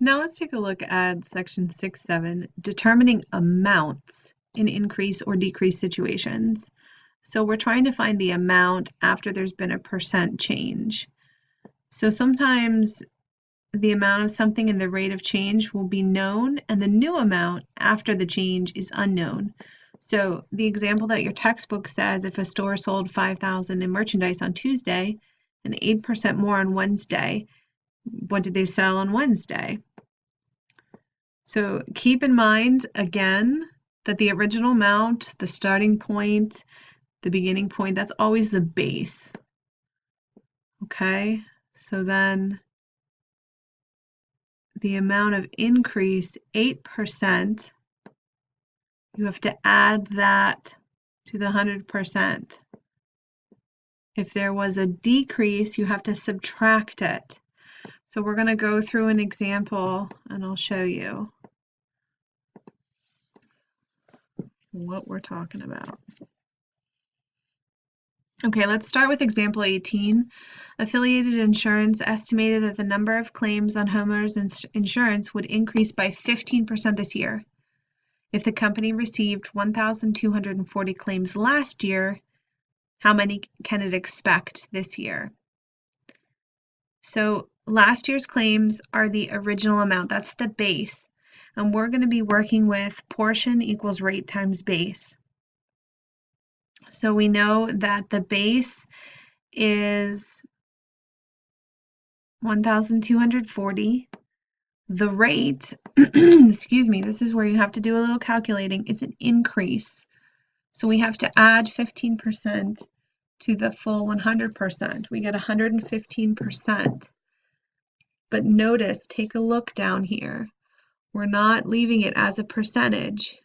Now let's take a look at section 6.7, determining amounts in increase or decrease situations. So we're trying to find the amount after there's been a percent change. So sometimes the amount of something and the rate of change will be known, and the new amount after the change is unknown. So the example that your textbook says, if a store sold 5,000 in merchandise on Tuesday and 8% more on Wednesday, what did they sell on Wednesday? So keep in mind, again, that the original amount, the starting point, the beginning point, that's always the base. Okay, so then the amount of increase, 8%, you have to add that to the 100%. If there was a decrease, you have to subtract it. So we're going to go through an example and I'll show you what we're talking about. Okay, let's start with example 18. Affiliated Insurance estimated that the number of claims on homeowners insurance would increase by 15% this year. If the company received 1,240 claims last year, how many can it expect this year? So last year's claims are the original amount, that's the base. And we're going to be working with portion equals rate times base. So we know that the base is 1,240. The rate, excuse me, this is where you have to do a little calculating. It's an increase. So we have to add 15% to the full 100%. We get 115%. But notice, take a look down here. We're not leaving it as a percentage.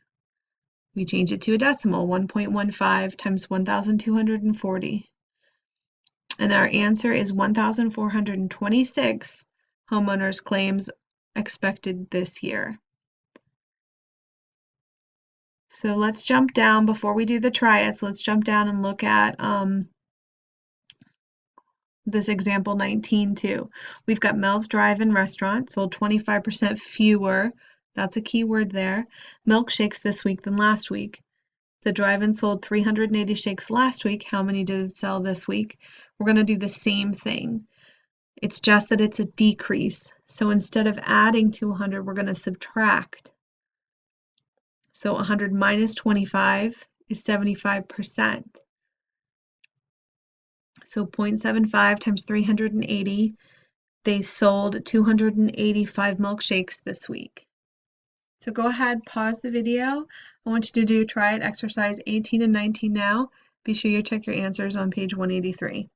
We change it to a decimal, 1.15 times 1,240. And our answer is 1,426 homeowners claims expected this year. So let's jump down before we do the triads. Let's jump down and look at this example 19 too. We've got Mel's Drive-In Restaurant sold 25% fewer, that's a key word there, milkshakes this week than last week. The drive-in sold 380 shakes last week. How many did it sell this week? We're going to do the same thing. It's just that it's a decrease. So instead of adding to 100, we're going to subtract. So 100 minus 25 is 75%. So 0.75 times 380, they sold 285 milkshakes this week. So go ahead, pause the video. I want you to do triad exercise 18 and 19 now. Be sure you check your answers on page 183.